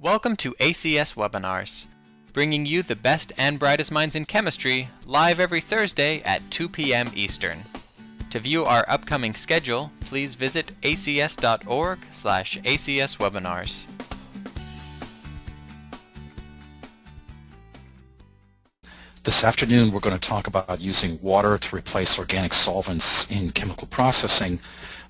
Welcome to ACS Webinars, bringing you the best and brightest minds in chemistry, live every Thursday at 2 p.m. Eastern. To view our upcoming schedule, please visit acs.org/acswebinars. This afternoon we're going to talk about using water to replace organic solvents in chemical processing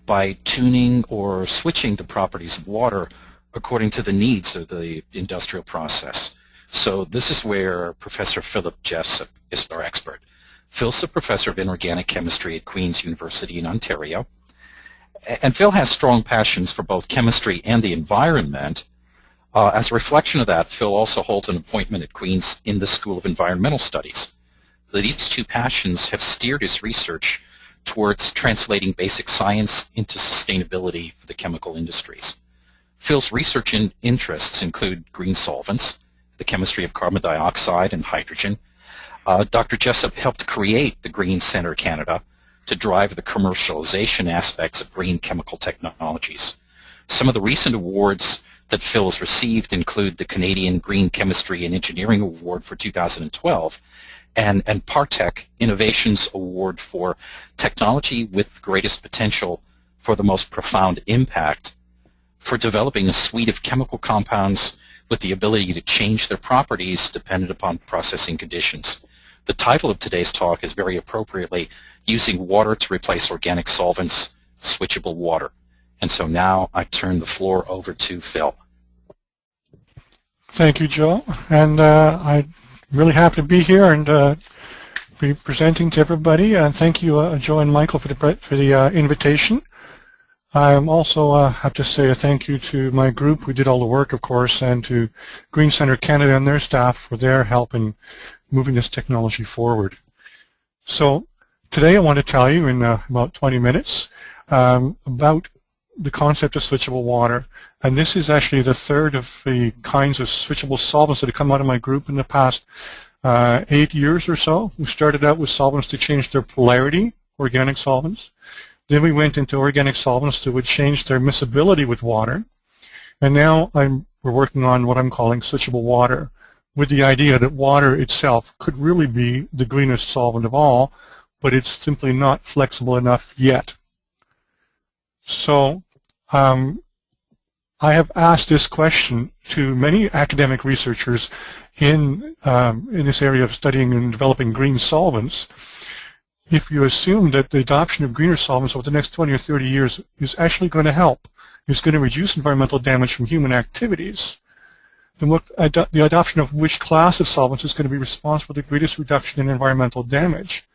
by tuning or switching the properties of water according to the needs of the industrial process. So this is where Professor Philip Jessop is our expert. Phil's a professor of inorganic chemistry at Queen's University in Ontario. And Phil has strong passions for both chemistry and the environment. As a reflection of that, Phil also holds an appointment at Queen's in the School of Environmental Studies. So these two passions have steered his research towards translating basic science into sustainability for the chemical industries. Phil's research interests include green solvents, the chemistry of carbon dioxide and hydrogen. Dr. Jessop helped create the Green Centre Canada to drive the commercialization aspects of green chemical technologies. Some of the recent awards that Phil has received include the Canadian Green Chemistry and Engineering Award for 2012 and Partech Innovations Award for Technology with Greatest Potential for the Most Profound Impact for developing a suite of chemical compounds with the ability to change their properties dependent upon processing conditions. The title of today's talk is very appropriately Using Water to Replace Organic Solvents, Switchable Water. And so now I turn the floor over to Phil. Thank you, Joe. And I'm really happy to be here and be presenting to everybody. And thank you, Joe and Michael, for the invitation. I also have to say a thank you to my group who did all the work, of course, and to Green Centre Canada and their staff for their help in moving this technology forward. So today I want to tell you in about 20 minutes about the concept of switchable water. And this is actually the third of the kinds of switchable solvents that have come out of my group in the past 8 years or so. We started out with solvents to change their polarity, organic solvents. Then we went into organic solvents that would change their miscibility with water. And now we're working on what I'm calling switchable water, with the idea that water itself could really be the greenest solvent of all, but it's simply not flexible enough yet. So I have asked this question to many academic researchers in this area of studying and developing green solvents. If you assume that the adoption of greener solvents over the next 20 or 30 years is actually going to help, is going to reduce environmental damage from human activities, then the adoption of which class of solvents is going to be responsible for the greatest reduction in environmental damage.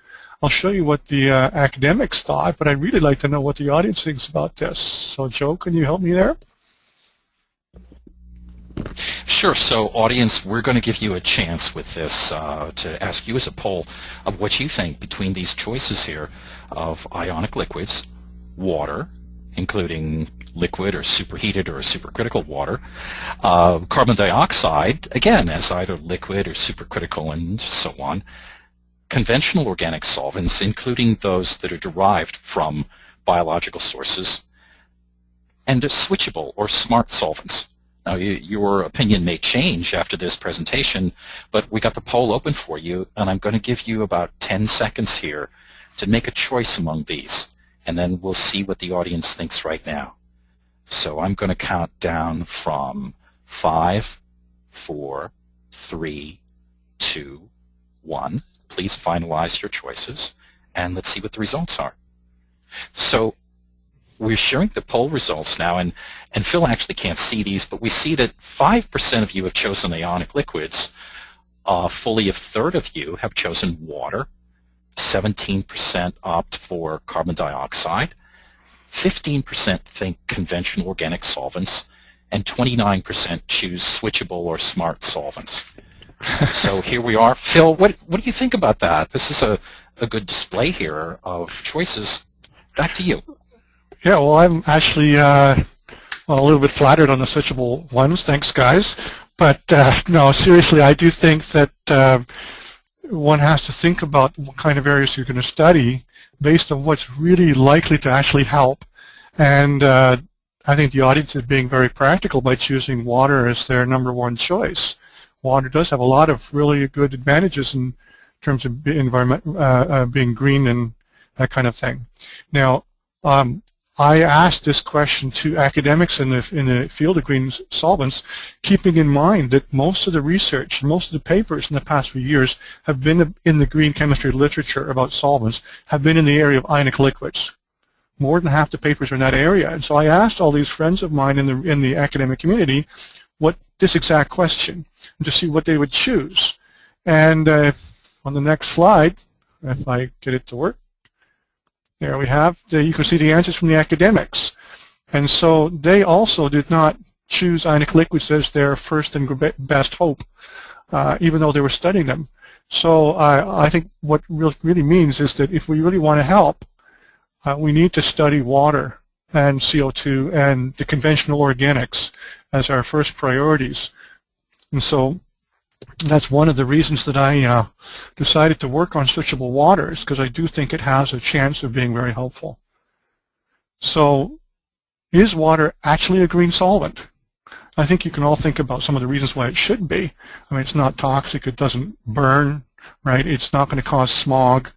I'll show you what the academics thought, but I'd really like to know what the audience thinks about this. So, Joe, can you help me there? Sure. So, audience, we're going to give you a chance with this to ask you as a poll of what you think between these choices here of ionic liquids, water, including liquid or superheated or supercritical water, carbon dioxide, again, as either liquid or supercritical and so on, conventional organic solvents, including those that are derived from biological sources, and switchable or smart solvents. Now, your opinion may change after this presentation, but we got the poll open for you, and I'm going to give you about 10 seconds here to make a choice among these, and then we'll see what the audience thinks right now. So I'm going to count down from 5, 4, 3, 2, 1. Please finalize your choices, and let's see what the results are. So we're sharing the poll results now, and Phil actually can't see these, but we see that 5% of you have chosen ionic liquids, fully a third of you have chosen water, 17% opt for carbon dioxide, 15% think conventional organic solvents, and 29% choose switchable or smart solvents. So here we are. Phil, what do you think about that? This is a good display here of choices. Back to you. Yeah, well, I'm actually a little bit flattered on the switchable ones. Thanks, guys. But no, seriously, I do think that one has to think about what kind of areas you're going to study based on what's really likely to actually help. And I think the audience is being very practical by choosing water as their #1 choice. Water does have a lot of really good advantages in terms of environment, being green and that kind of thing. Now, I asked this question to academics in the field of green solvents, keeping in mind that most of the research, most of the papers in the past few years have been in the green chemistry literature about solvents, have been in the area of ionic liquids. More than half the papers are in that area. And so I asked all these friends of mine in the academic community this exact question, and to see what they would choose. And on the next slide, if I get it to work, there we have, you can see the answers from the academics. And so they also did not choose ionic liquids as their first and best hope, even though they were studying them. So I think what really means is that if we really want to help, we need to study water and CO2 and the conventional organics as our first priorities. And so that's one of the reasons that I decided to work on switchable waters, because I do think it has a chance of being very helpful. So is water actually a green solvent? I think you can all think about some of the reasons why it should be. I mean, it's not toxic, it doesn't burn, right? It's not going to cause smog,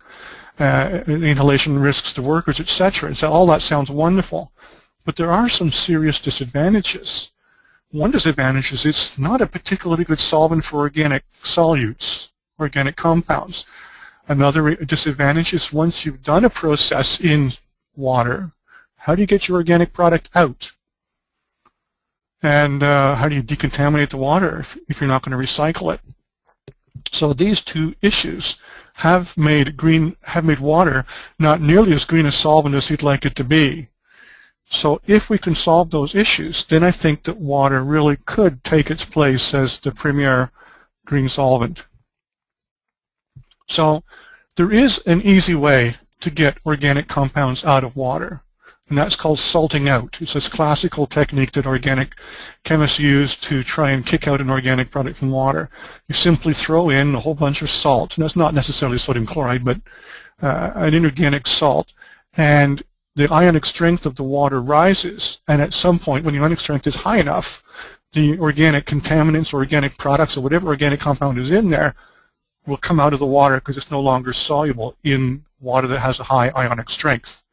inhalation risks to workers, etc. So all that sounds wonderful. But there are some serious disadvantages. One disadvantage is it's not a particularly good solvent for organic solutes, organic compounds. Another disadvantage is once you've done a process in water, how do you get your organic product out? And how do you decontaminate the water if you're not going to recycle it? So these two issues have made water not nearly as green a solvent as you'd like it to be. So if we can solve those issues, then I think that water really could take its place as the premier green solvent. So there is an easy way to get organic compounds out of water, and that's called salting out. It's this classical technique that organic chemists use to try and kick out an organic product from water. You simply throw in a whole bunch of salt, and that's not necessarily sodium chloride, but an inorganic salt, and the ionic strength of the water rises, and at some point when the ionic strength is high enough, the organic contaminants or organic products or whatever organic compound is in there will come out of the water because it's no longer soluble in water that has a high ionic strength.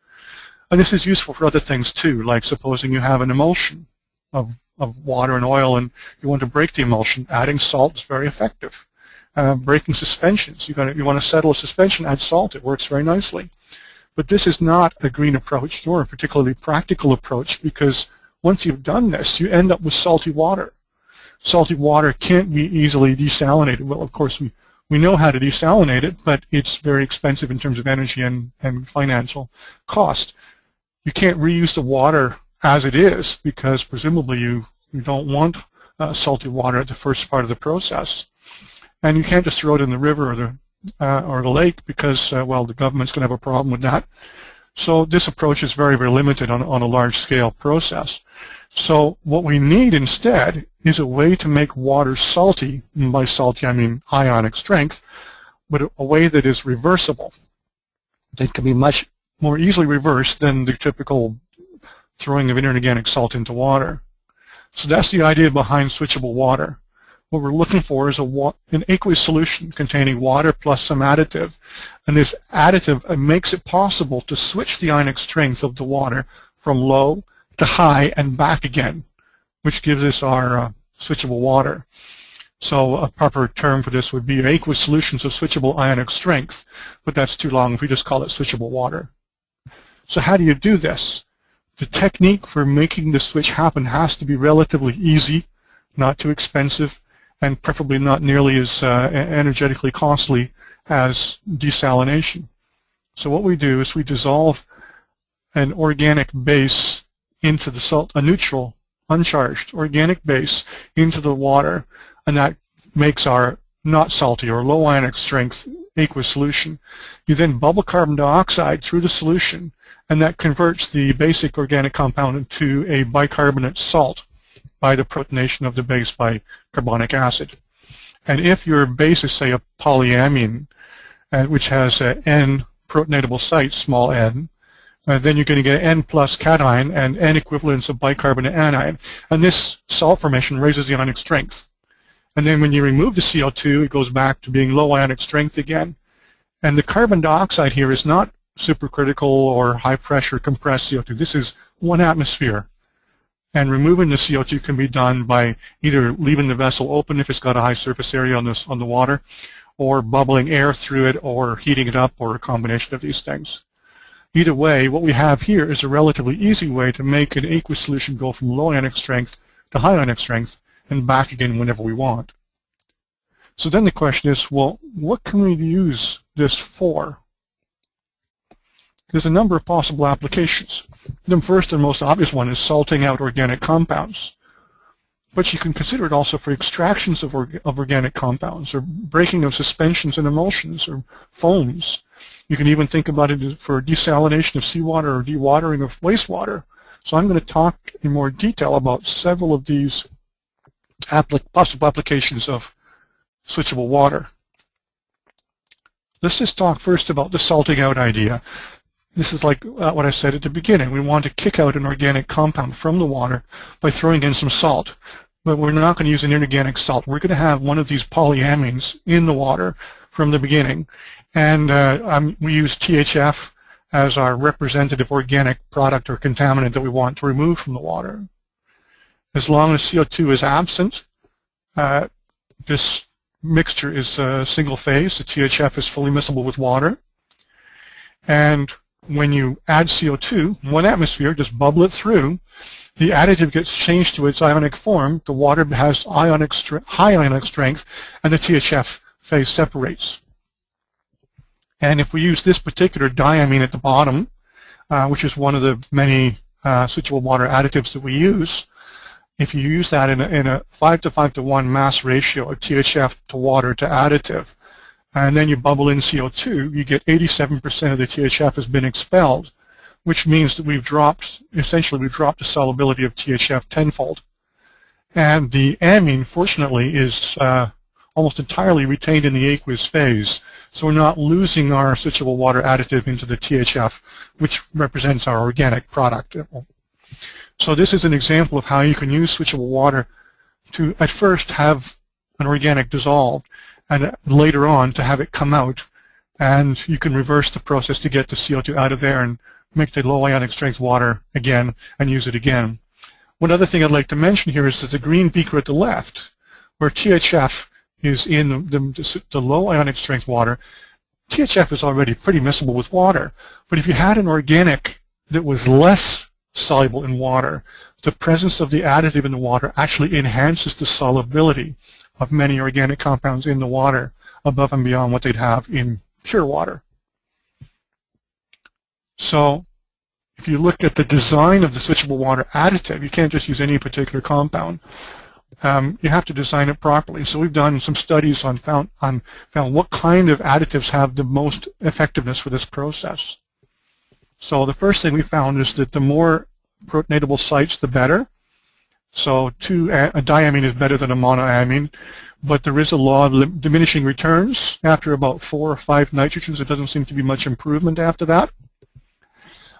And this is useful for other things too, like supposing you have an emulsion of water and oil and you want to break the emulsion. Adding salt is very effective. Breaking suspensions, you want to settle a suspension, add salt, it works very nicely. But this is not a green approach nor a particularly practical approach, because once you've done this, you end up with salty water. Salty water can't be easily desalinated. Well, of course, we know how to desalinate it, but it's very expensive in terms of energy and financial cost. You can't reuse the water as it is because presumably you don't want salty water at the first part of the process. And you can't just throw it in the river or the lake because, well, the government's going to have a problem with that. So this approach is very, very limited on a large-scale process. So what we need instead is a way to make water salty, and by salty I mean ionic strength, but a way that is reversible. That can be much more easily reversed than the typical throwing of inorganic salt into water. So that's the idea behind switchable water. What we're looking for is an aqueous solution containing water plus some additive. And this additive makes it possible to switch the ionic strength of the water from low to high and back again, which gives us our switchable water. So a proper term for this would be aqueous solutions of switchable ionic strength, but that's too long if we just call it switchable water. So how do you do this? The technique for making the switch happen has to be relatively easy, not too expensive, and preferably not nearly as energetically costly as desalination. So what we do is we dissolve an organic base into the salt, a neutral, uncharged organic base into the water, and that makes our not salty or low ionic strength aqueous solution. You then bubble carbon dioxide through the solution, and that converts the basic organic compound into a bicarbonate salt by the protonation of the base by carbonic acid. And if your base is, say, a polyamine, which has N protonatable sites, small n, then you're going to get N plus cation and N equivalents of bicarbonate anion. And this salt formation raises the ionic strength. And then when you remove the CO2, it goes back to being low ionic strength again. And the carbon dioxide here is not supercritical or high pressure compressed CO2. This is 1 atmosphere. And removing the CO2 can be done by either leaving the vessel open if it's got a high surface area on the water, or bubbling air through it, or heating it up, or a combination of these things. Either way, what we have here is a relatively easy way to make an aqueous solution go from low ionic strength to high ionic strength and back again whenever we want. So then the question is, well, what can we use this for? There's a number of possible applications. The first and most obvious one is salting out organic compounds. But you can consider it also for extractions of organic compounds, or breaking of suspensions and emulsions, or foams. You can even think about it for desalination of seawater or dewatering of wastewater. So I'm going to talk in more detail about several of these possible applications of switchable water. Let's just talk first about the salting out idea. This is like what I said at the beginning. We want to kick out an organic compound from the water by throwing in some salt. But we're not going to use an inorganic salt. We're going to have one of these polyamines in the water from the beginning. And we use THF as our representative organic product or contaminant that we want to remove from the water. As long as CO2 is absent, this mixture is single phase. The THF is fully miscible with water. And when you add CO2, 1 atmosphere, just bubble it through, the additive gets changed to its ionic form, the water has high ionic strength, and the THF phase separates. And if we use this particular diamine at the bottom, which is one of the many switchable water additives that we use, if you use that in a 5:5:1 mass ratio of THF to water to additive, and then you bubble in CO2, you get 87% of the THF has been expelled, which means that essentially we've dropped the solubility of THF tenfold. And the amine, fortunately, is almost entirely retained in the aqueous phase, so we're not losing our switchable water additive into the THF, which represents our organic product. So this is an example of how you can use switchable water to, at first, have an organic dissolved, and later on to have it come out, and you can reverse the process to get the CO2 out of there and make the low ionic strength water again and use it again. One other thing I'd like to mention here is that the green beaker at the left, where THF is in the low ionic strength water, THF is already pretty miscible with water. But if you had an organic that was less soluble in water, the presence of the additive in the water actually enhances the solubility of many organic compounds in the water above and beyond what they'd have in pure water. So if you look at the design of the switchable water additive, you can't just use any particular compound. You have to design it properly. So we've done some studies on found what kind of additives have the most effectiveness for this process. So the first thing we found is that the more protonatable sites, the better. So a diamine is better than a monoamine, but there is a law of diminishing returns. After about 4 or 5 nitrogens, there doesn't seem to be much improvement after that.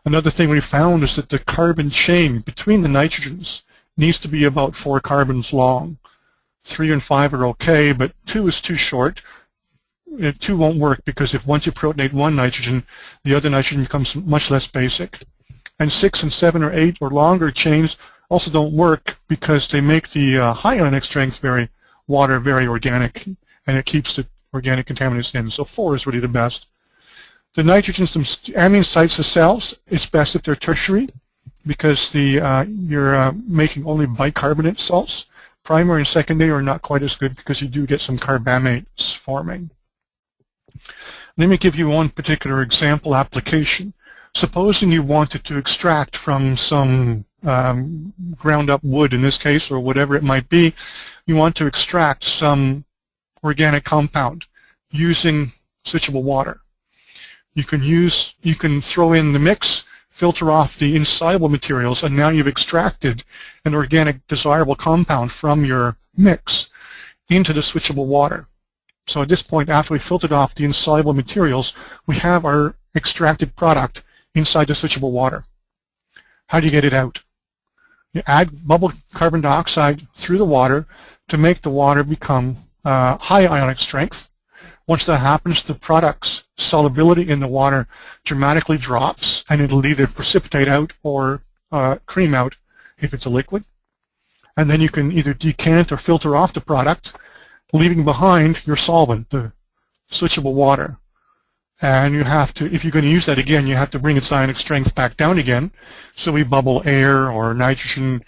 Another thing we found is that the carbon chain between the nitrogens needs to be about 4 carbons long. 3 and 5 are okay, but 2 is too short. 2 won't work because if once you protonate one nitrogen, the other nitrogen becomes much less basic. And 6 and 7 or 8 or longer chains also don't work because they make the high ionic strength water very organic, and it keeps the organic contaminants in. So 4 is really the best. The nitrogens, the amine sites themselves, it's best if they're tertiary because you're making only bicarbonate salts. Primary and secondary are not quite as good because you do get some carbamates forming. Let me give you one particular example application. Supposing you wanted to extract from some ground up wood in this case, or whatever it might be, you want to extract some organic compound using switchable water. You can throw in the mix, filter off the insoluble materials, and now you've extracted an organic desirable compound from your mix into the switchable water. So at this point, after we filtered off the insoluble materials, we have our extracted product inside the switchable water. How do you get it out? You add bubble carbon dioxide through the water to make the water become high ionic strength. Once that happens, the product's solubility in the water dramatically drops, and it'll either precipitate out or cream out if it's a liquid. And then you can either decant or filter off the product, leaving behind your solvent, the switchable water. And you have to, if you're going to use that again, you have to bring its ionic strength back down again. So we bubble air or nitrogen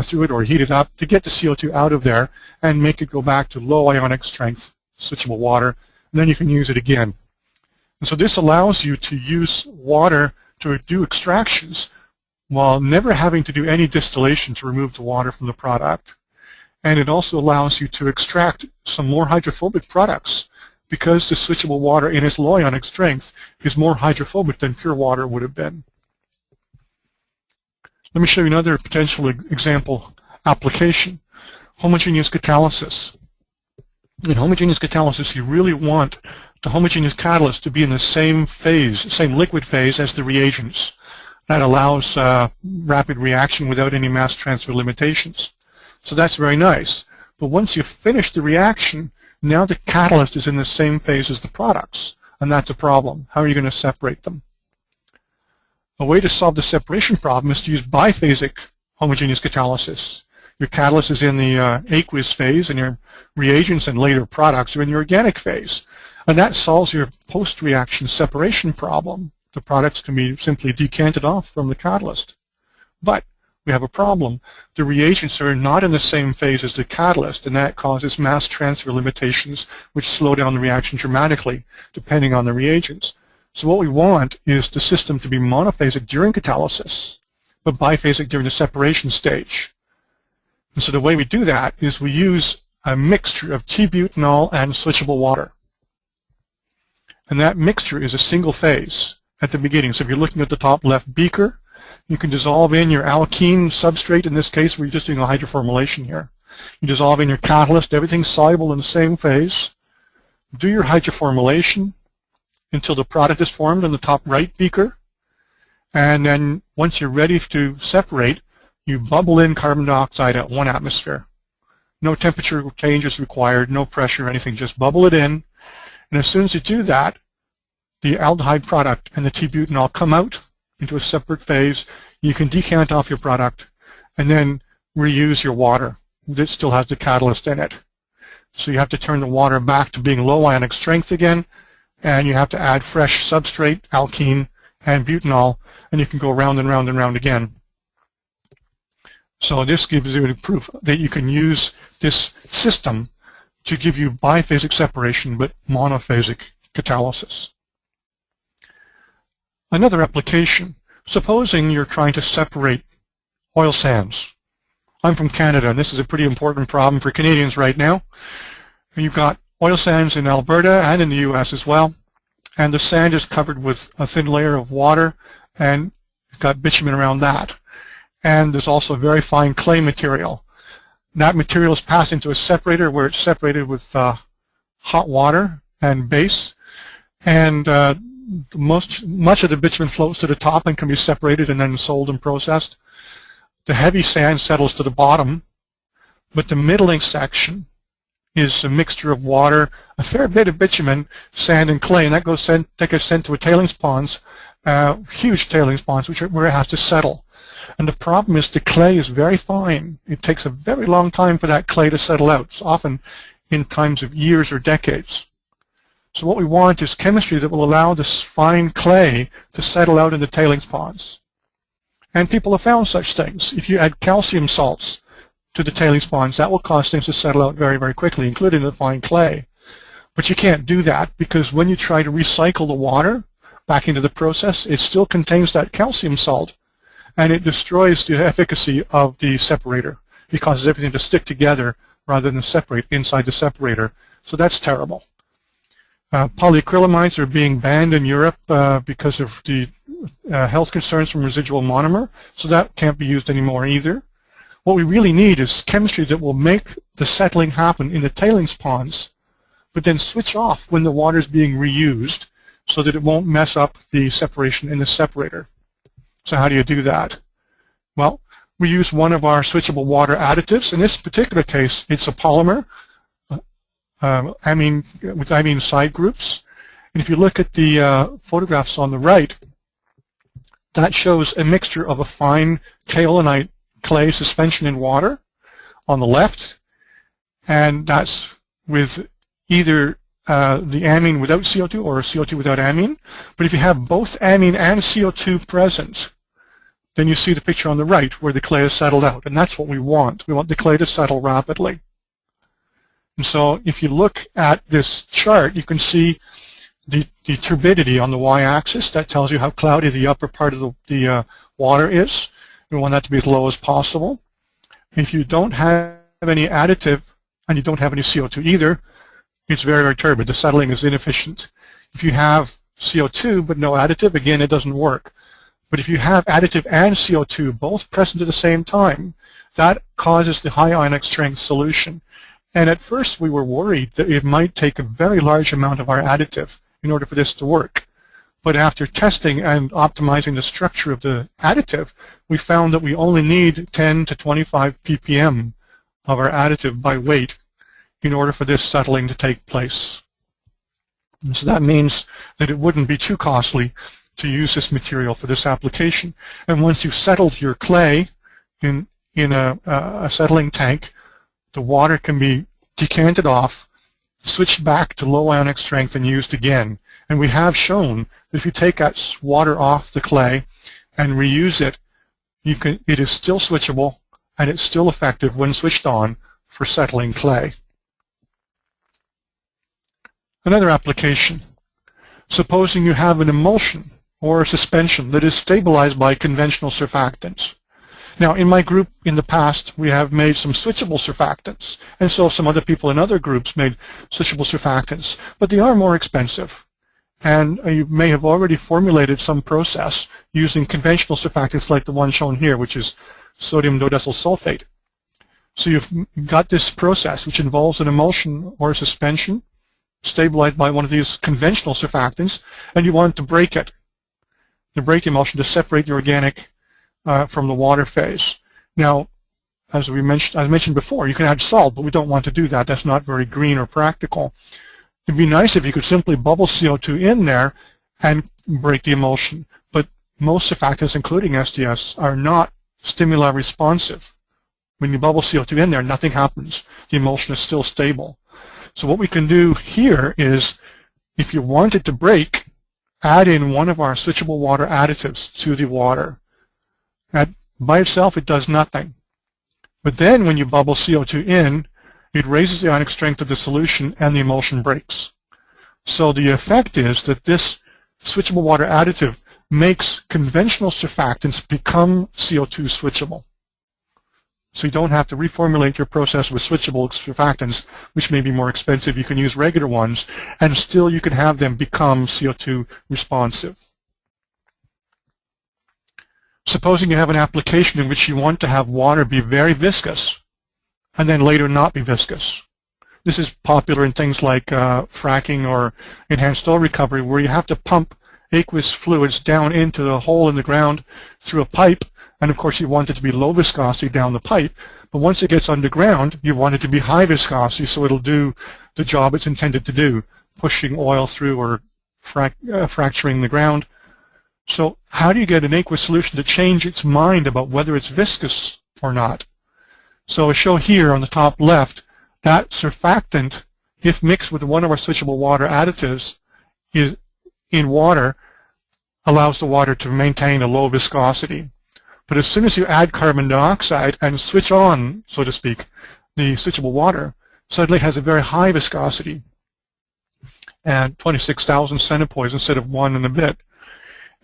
through it or heat it up to get the CO2 out of there and make it go back to low ionic strength switchable water. And then you can use it again. And so this allows you to use water to do extractions while never having to do any distillation to remove the water from the product. And it also allows you to extract some more hydrophobic products, because the switchable water in its low ionic strength is more hydrophobic than pure water would have been. Let me show you another potential example application, homogeneous catalysis. In homogeneous catalysis, you really want the homogeneous catalyst to be in the same phase, same liquid phase as the reagents. That allows rapid reaction without any mass transfer limitations. So that's very nice. But once you've finished the reaction, now the catalyst is in the same phase as the products, and that's a problem. How are you going to separate them? A way to solve the separation problem is to use biphasic homogeneous catalysis. Your catalyst is in the aqueous phase, and your reagents and later products are in your organic phase. And that solves your post-reaction separation problem. The products can be simply decanted off from the catalyst. But we have a problem. The reagents are not in the same phase as the catalyst, and that causes mass transfer limitations which slow down the reaction dramatically depending on the reagents. So what we want is the system to be monophasic during catalysis, but biphasic during the separation stage. And so the way we do that is we use a mixture of T-butanol and switchable water. And that mixture is a single phase at the beginning. So if you're looking at the top left beaker, you can dissolve in your alkene substrate. In this case, we're just doing a hydroformylation here. You dissolve in your catalyst. Everything's soluble in the same phase. Do your hydroformylation until the product is formed in the top right beaker. And then once you're ready to separate, you bubble in carbon dioxide at 1 atmosphere. No temperature change is required, no pressure or anything. Just bubble it in. And as soon as you do that, the aldehyde product and the T-butanol come out into a separate phase. You can decant off your product and then reuse your water. It still has the catalyst in it. So you have to turn the water back to being low ionic strength again, and you have to add fresh substrate, alkene, and butanol, and you can go round and round and round again. So this gives you proof that you can use this system to give you biphasic separation but monophasic catalysis. Another application, supposing you're trying to separate oil sands. I'm from Canada, and this is a pretty important problem for Canadians right now. You've got oil sands in Alberta and in the US as well, and the sand is covered with a thin layer of water, and you've got bitumen around that. And there's also very fine clay material. That material is passed into a separator where it's separated with hot water and base, and much of the bitumen floats to the top and can be separated and then sold and processed. The heavy sand settles to the bottom, but the middling section is a mixture of water, a fair bit of bitumen, sand, and clay, and that gets sent to a tailings ponds, huge tailings ponds, where it has to settle. And the problem is the clay is very fine. It takes a very long time for that clay to settle out. It's often in times of years or decades. So what we want is chemistry that will allow this fine clay to settle out in the tailings ponds. And people have found such things. If you add calcium salts to the tailings ponds, that will cause things to settle out very, very quickly, including the fine clay. But you can't do that because when you try to recycle the water back into the process, it still contains that calcium salt, and it destroys the efficacy of the separator. It causes everything to stick together rather than separate inside the separator. So that's terrible. Polyacrylamides are being banned in Europe because of the health concerns from residual monomer, so that can't be used anymore either. What we really need is chemistry that will make the settling happen in the tailings ponds, but then switch off when the water is being reused so that it won't mess up the separation in the separator. So how do you do that? Well, we use one of our switchable water additives. In this particular case, it's a polymer amine, with amine side groups. And if you look at the photographs on the right, that shows a mixture of a fine kaolinite clay suspension in water on the left, and that's with either the amine without CO2 or CO2 without amine. But if you have both amine and CO2 present, then you see the picture on the right where the clay is settled out, and that's what we want. We want the clay to settle rapidly. And so if you look at this chart, you can see the turbidity on the y-axis. That tells you how cloudy the upper part of the water is. We want that to be as low as possible. If you don't have any additive and you don't have any CO2 either, it's very, very turbid. The settling is inefficient. If you have CO2 but no additive, again, it doesn't work. But if you have additive and CO2 both present at the same time, that causes the high ionic strength solution. And at first we were worried that it might take a very large amount of our additive in order for this to work. But after testing and optimizing the structure of the additive, we found that we only need 10 to 25 ppm of our additive by weight in order for this settling to take place. And so that means that it wouldn't be too costly to use this material for this application. And once you've settled your clay in a settling tank, the water can be decanted off, switched back to low ionic strength, and used again. And we have shown that if you take that water off the clay and reuse it, it is still switchable and it's still effective when switched on for settling clay. Another application. Supposing you have an emulsion or a suspension that is stabilized by conventional surfactants. Now, in my group in the past, we have made some switchable surfactants, and so some other people in other groups made switchable surfactants, but they are more expensive. And you may have already formulated some process using conventional surfactants like the one shown here, which is sodium dodecyl sulfate. So you've got this process which involves an emulsion or a suspension stabilized by one of these conventional surfactants, and you want to break it. To break the emulsion to separate the organic from the water phase. Now, as I mentioned before, you can add salt, but we don't want to do that. That's not very green or practical. It'd be nice if you could simply bubble CO2 in there and break the emulsion. But most surfactants, including SDS, are not stimuli responsive. When you bubble CO2 in there, nothing happens. The emulsion is still stable. So what we can do here is, if you want it to break, add in one of our switchable water additives to the water. By itself, it does nothing. But then when you bubble CO2 in, it raises the ionic strength of the solution and the emulsion breaks. So the effect is that this switchable water additive makes conventional surfactants become CO2 switchable. So you don't have to reformulate your process with switchable surfactants, which may be more expensive. You can use regular ones, and still you can have them become CO2 responsive. Supposing you have an application in which you want to have water be very viscous and then later not be viscous. This is popular in things like fracking or enhanced oil recovery, where you have to pump aqueous fluids down into the hole in the ground through a pipe, and of course you want it to be low viscosity down the pipe, but once it gets underground you want it to be high viscosity so it'll do the job it's intended to do, pushing oil through or fracturing the ground. So how do you get an aqueous solution to change its mind about whether it's viscous or not? So I show here on the top left that surfactant, if mixed with one of our switchable water additives, is in water, allows the water to maintain a low viscosity. But as soon as you add carbon dioxide and switch on, so to speak, the switchable water, suddenly has a very high viscosity, and 26,000 centipoise instead of 1 and a bit.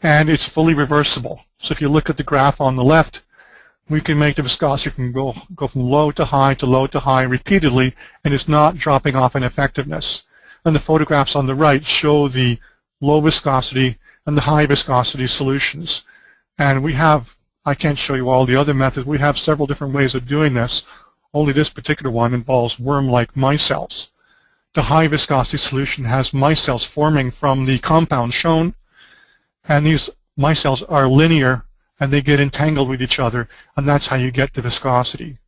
And it's fully reversible. So if you look at the graph on the left, we can make the viscosity go from low to high repeatedly, and it's not dropping off in effectiveness. And the photographs on the right show the low viscosity and the high viscosity solutions. And we have, I can't show you all the other methods, we have several different ways of doing this. Only this particular one involves worm-like micelles. The high viscosity solution has micelles forming from the compound shown, and these micelles are linear and they get entangled with each other, and that's how you get the viscosity.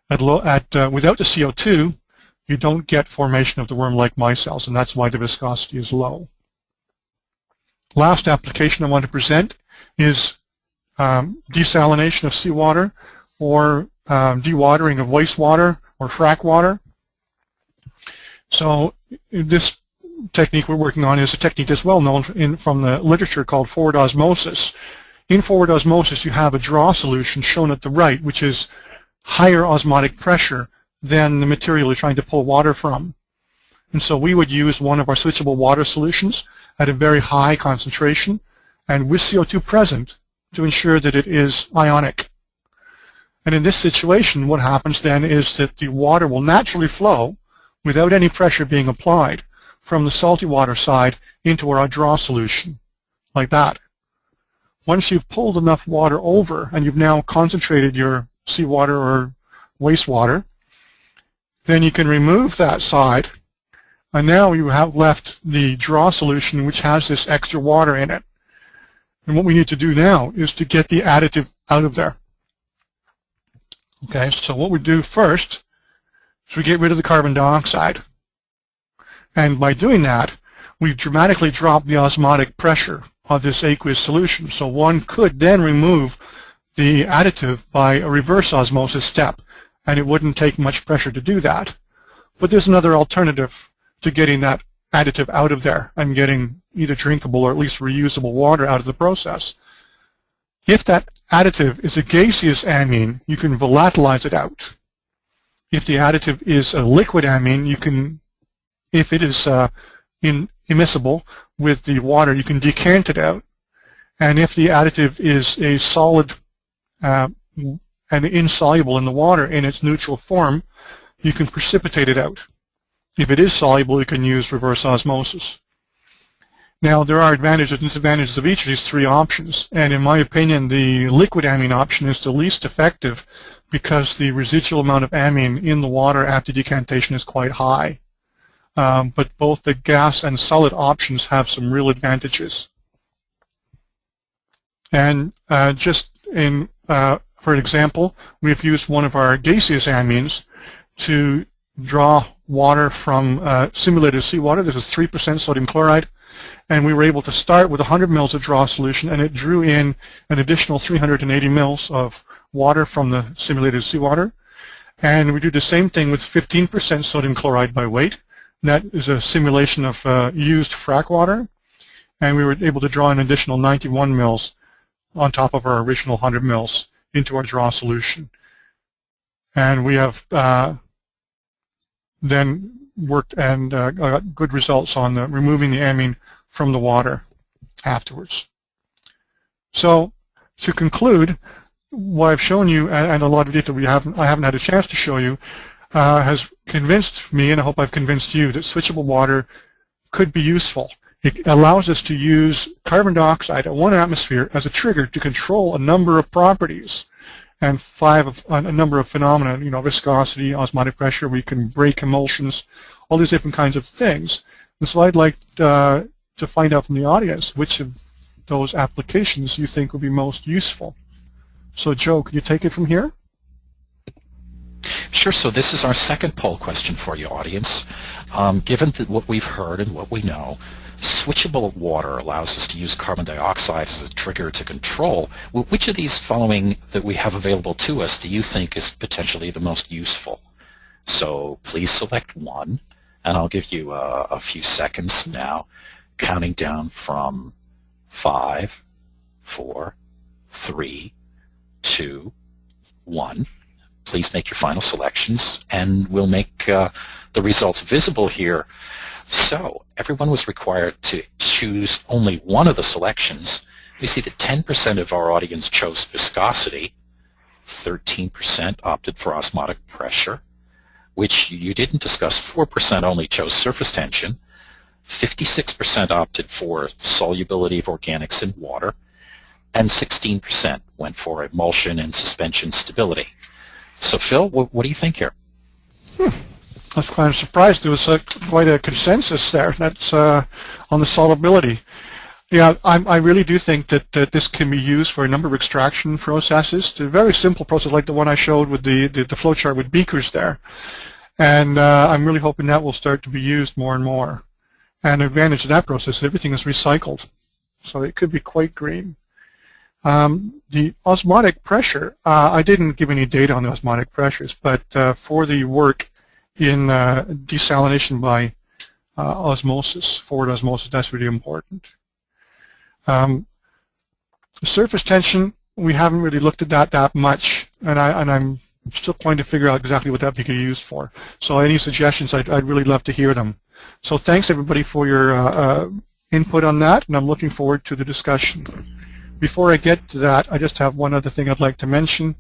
Without the CO2, you don't get formation of the worm-like micelles, and that's why the viscosity is low. Last application I want to present is desalination of seawater, or dewatering of wastewater or frack water. So this technique we're working on is a technique that's well known from the literature called forward osmosis. In forward osmosis, you have a draw solution shown at the right, which is higher osmotic pressure than the material you're trying to pull water from. And so we would use one of our switchable water solutions at a very high concentration and with CO2 present to ensure that it is ionic. And in this situation, what happens then is that the water will naturally flow without any pressure being applied from the salty water side into our draw solution, like that. Once you've pulled enough water over and you've now concentrated your seawater or wastewater, then you can remove that side, and now you have left the draw solution which has this extra water in it. And what we need to do now is to get the additive out of there. Okay, so what we do first is we get rid of the carbon dioxide. And by doing that, we dramatically drop the osmotic pressure of this aqueous solution. So one could then remove the additive by a reverse osmosis step, and it wouldn't take much pressure to do that. But there's another alternative to getting that additive out of there and getting either drinkable or at least reusable water out of the process. If that additive is a gaseous amine, you can volatilize it out. If the additive is a liquid amine, you can, if it is immiscible with the water, you can decant it out. And if the additive is a solid and insoluble in the water in its neutral form, you can precipitate it out. If it is soluble, you can use reverse osmosis. Now, there are advantages and disadvantages of each of these three options, and in my opinion, the liquid amine option is the least effective because the residual amount of amine in the water after decantation is quite high. But both the gas and solid options have some real advantages. And for example, we've used one of our gaseous amines to draw water from simulated seawater. This is 3% sodium chloride. And we were able to start with 100 mils of draw solution, and it drew in an additional 380 mils of water from the simulated seawater. And we do the same thing with 15% sodium chloride by weight. That is a simulation of used frack water. And we were able to draw an additional 91 mils on top of our original 100 mils into our draw solution. And we have then worked and got good results on removing the amine from the water afterwards. So to conclude, what I've shown you, and a lot of data I haven't had a chance to show you, has convinced me, and I hope I've convinced you, that switchable water could be useful. It allows us to use carbon dioxide at 1 atmosphere as a trigger to control a number of properties and a number of phenomena, viscosity, osmotic pressure. We can break emulsions, all these different kinds of things. And so I'd like to find out from the audience which of those applications you think would be most useful. So Joe, can you take it from here? Sure. So this is our second poll question for you, audience. Given what we've heard and what we know, switchable water allows us to use carbon dioxide as a trigger to control. Which of these following that we have available to us do you think is potentially the most useful? So please select one, and I'll give you a few seconds now, counting down from 5, 4, 3, 2, 1. Please make your final selections, and we'll make the results visible here. So everyone was required to choose only one of the selections. We see that 10% of our audience chose viscosity, 13% opted for osmotic pressure, which you didn't discuss. 4% only chose surface tension, 56% opted for solubility of organics in water, and 16% went for emulsion and suspension stability. So Phil, what do you think here? I was kind of surprised there was quite a consensus there. That's on the solubility. Yeah, I really do think that this can be used for a number of extraction processes. It's a very simple process like the one I showed with the flowchart with beakers there. And I'm really hoping that will start to be used more and more. And the advantage of that process is everything is recycled. So it could be quite green. The osmotic pressure, I didn't give any data on the osmotic pressures, but for the work in desalination by osmosis, forward osmosis, that's really important. Surface tension, we haven't really looked at that much, and I'm still trying to figure out exactly what that could be used for. So any suggestions, I'd really love to hear them. So thanks everybody for your input on that, and I'm looking forward to the discussion. Before I get to that, I just have one other thing I'd like to mention.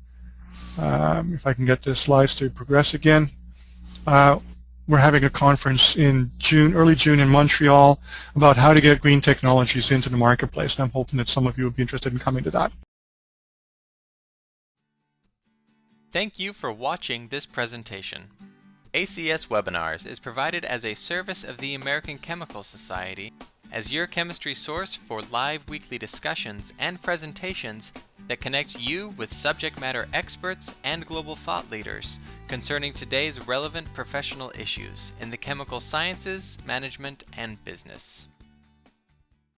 If I can get the slides to progress again. We're having a conference in June, early June in Montreal about how to get green technologies into the marketplace, and I'm hoping that some of you would be interested in coming to that. Thank you for watching this presentation. ACS Webinars is provided as a service of the American Chemical Society as your chemistry source for live weekly discussions and presentations that connect you with subject matter experts and global thought leaders concerning today's relevant professional issues in the chemical sciences, management, and business.